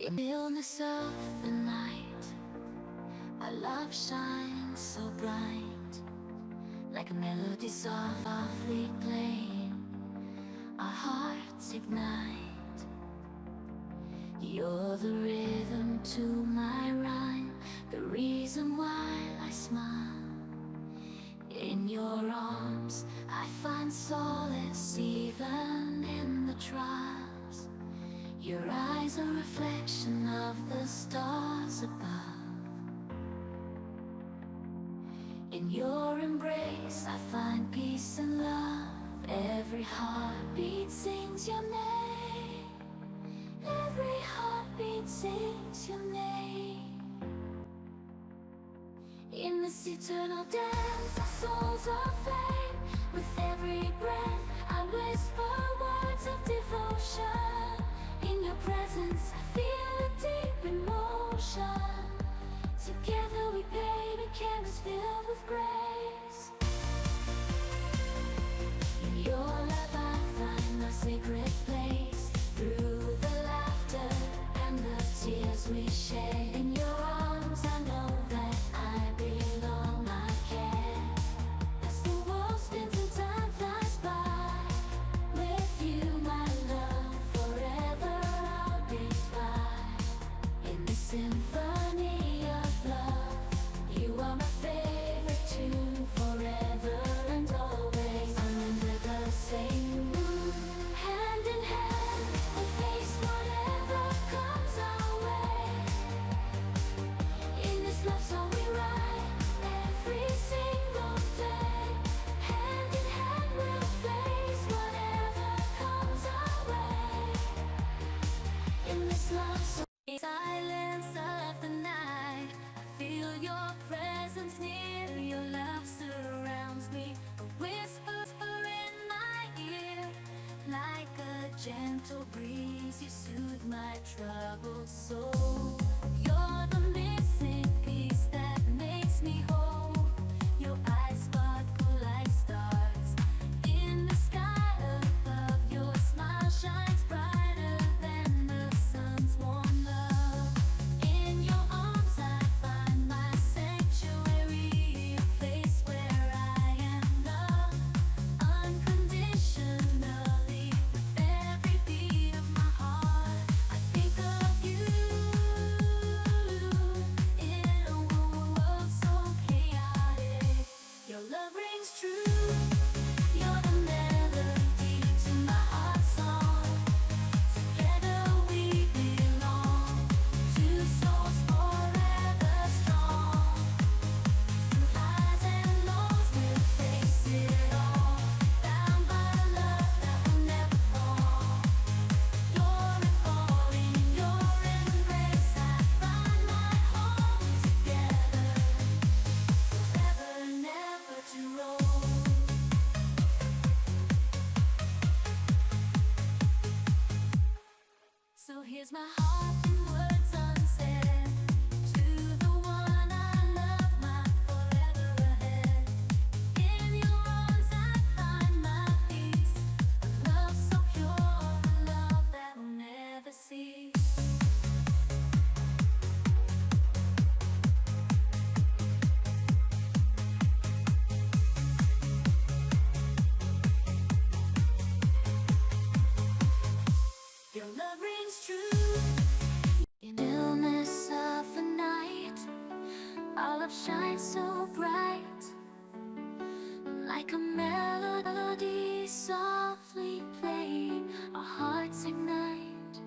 In the stillness of the night, our love shines so bright, like a melody softly playing, our hearts ignite. You're the rhythm to my rhyme, the reason why I smile. In your arms I find solace even in the trials. Your eyes are a reflection of the stars above. In your embrace I find peace and love. Every heartbeat sings your name. Every heartbeat sings your name. In this eternal dance our souls are flame. With every breath I whisper words of devotion. In your presence I feel a deep emotion. Together we paint a canvas filled with grace. In your love I find a sacred place. Through the laughter and the tears we share. In your arms I know that I belong, I care. As the world spins and time flies by, with you my love forever I'll be by. In this symphony of love, you are my favorite tune forever and always. Under the same moon, hand in hand, we'll face whatever comes our way. In this love song we write every single day. Hand in hand we'll face whatever comes our way. In this love song, in silence of the night, I feel your presence near. Your love surrounds me, a whisper in my ear. Like a gentle breeze you soothe my troubled soul. You're the missing piece that makes me whole. Your eyes sparkle like stars in the sky above. Your smile shines brighter than the sun's warm love. In your arms I find my sanctuary, a place where I am loved unconditionally. With every beat of my heart I think of you. In a world so chaotic, your love rings true. You're the melody to my heart's song. Together we belong, two souls forever strong. Through highs and lows we'll face it all, bound by love that will never fall. You're unfolding in your embrace. I find my home together, forever never to roam. So here's my heart in words unsaid, to the one I love, my forever ahead. In your arms I find my peace, a love so pure, a love that will never cease. Your love rings true. In the stillness of the night, our love shines so bright, like a melody softly playing, our hearts ignite.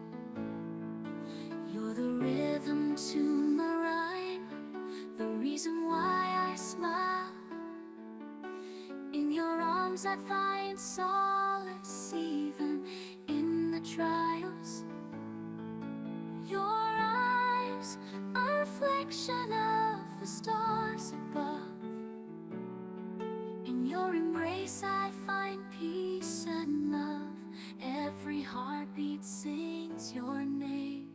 You're the rhythm to my rhyme, the reason why I smile. In your arms I find solace even in the trials. Your eyes are a reflection of the stars above. In your embrace I find peace and love. Every heartbeat sings your name.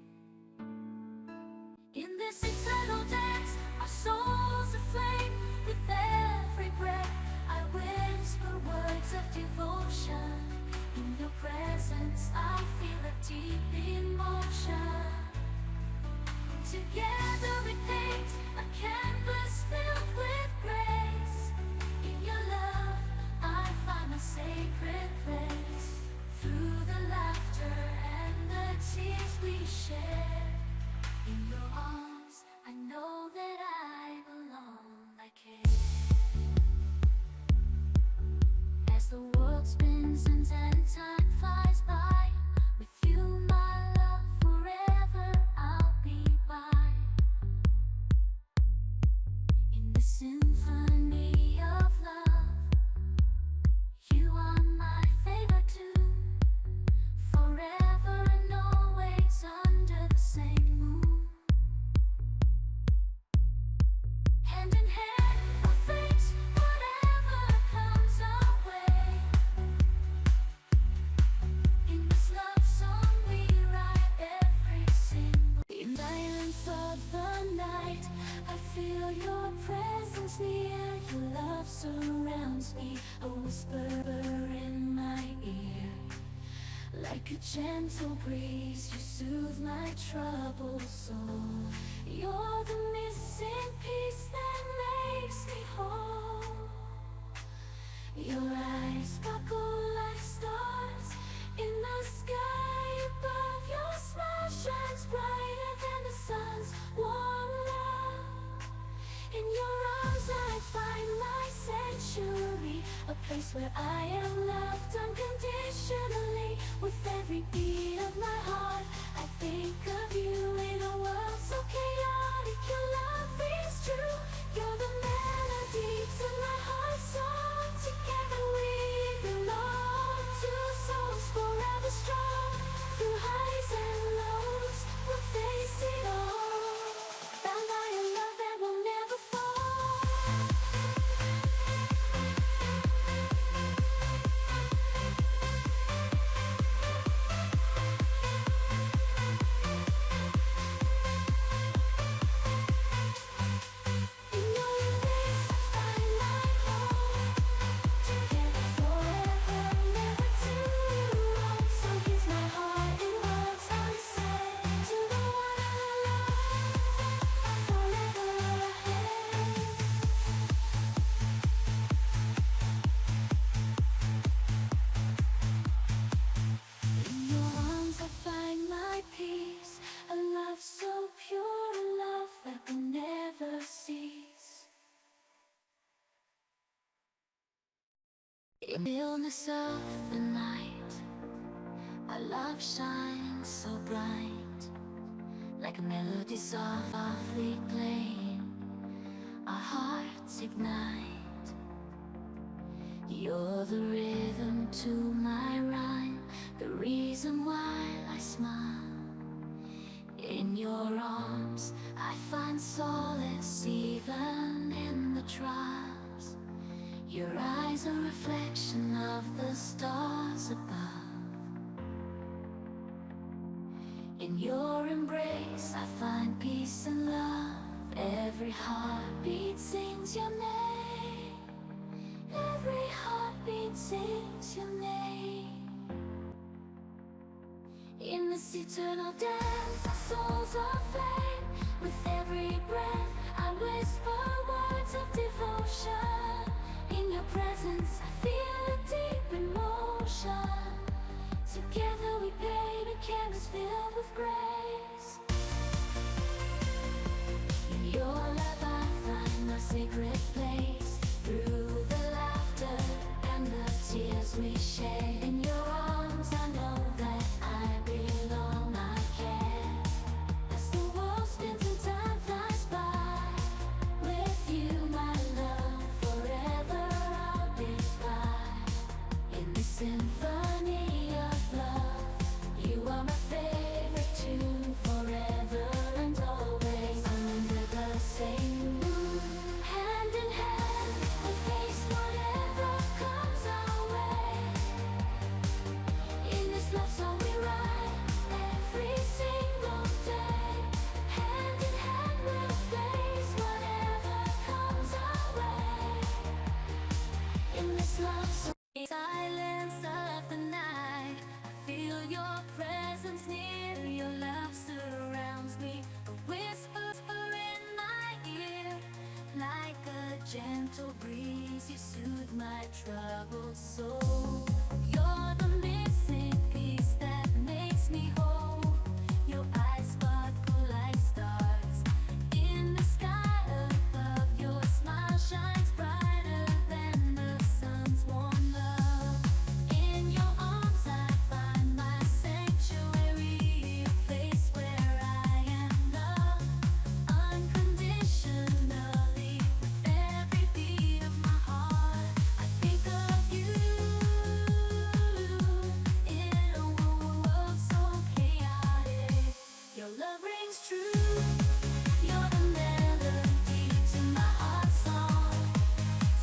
In this eternal dance our souls aflame. With every breath I whisper words of devotion. In your presence I feel a deep emotion. feel your presence near. Your love surrounds me, a whisper in my ear. Like a gentle breeze, you soothe my troubled soul. You're the missing piece that makes me whole. Your eyes sparkle like stars in the sky above. Your smile shines brighter than the sun's warm love. In your arms I find my sanctuary, a place where I am loved unconditionally. With every beat of my heart, I think of you. In a world so chaotic, your love rings true. You're the melody to my heart's song. Together we belong, two souls forever strong. Through highs and lows, we'll face it all. Bound by a love that will never fall. In your embrace I find my home. Together forever, never too long. So here's my heart in words unsaid. To the one I love, forever ahead. In your arms I find my peace. A love so pure, a love that will never cease. In the stillness of the night, our love shines so bright. Like a melody softly playing, our hearts ignite. You're the rhythm to my rhyme, the reason why I smile. In your arms I find solace even in the trials. Your eyes a reflection of the stars above. In your embrace I find peace and love. Every heartbeat sings your name. Every heartbeat sings your name. In this eternal dance, our souls are flame. With every breath, I whisper words of devotion. In your presence, I feel a deep emotion. Together we paint a canvas filled with grace. In your love, I find my sacred place. Through the laughter and the tears we share. In your arms, I know that I belong, I care. As the world spins and time flies by, with you, my love, forever I'll be by. In this symphony of love, you are my favorite tune, forever and always. Under the same moon, hand in hand, we face whatever comes our way. In this love song we write every single day. Hand in hand we'll face whatever comes our way. In this love song, silence of the night, I feel your presence near. Your love surrounds me, a whisper in my ear. Like a gentle breeze, you soothe my troubled soul. You're the missing piece that makes me whole. Your eyes sparkle like stars in the sky above. Your smile shines brighter than the sun's warm love. In your arms I find my sanctuary, a place where I am loved unconditionally. With every beat of my heart, I think of you. In a world so chaotic, your love rings true. You're the melody to my heart's song.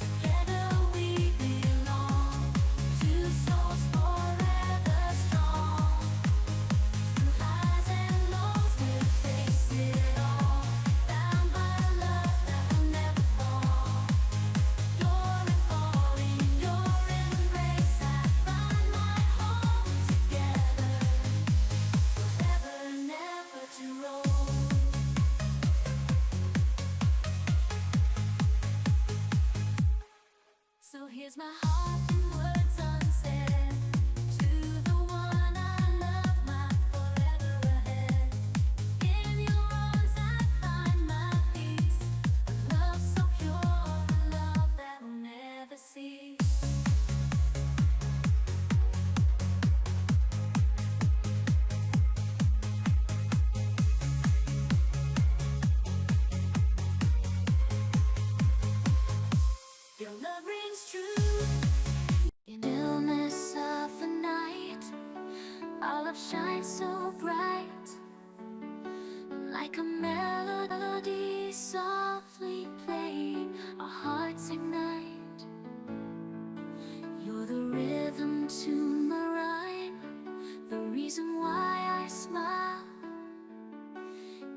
Together we belong, two souls forever strong. Through highs and lows we'll face it all. Bound by love that will my heart in words unsaid. To the one I love, my forever ahead. In your arms I find my peace. A love so pure, a love that will never cease. Your love rings true. In illness of the night, our love shines so bright, like a melody softly playing, our hearts ignite. You're the rhythm to my rhyme, the reason why I smile.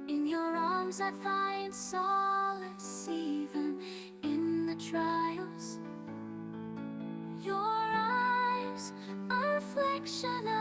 In your arms I find solace, even in the trials. Your eyes, a reflection of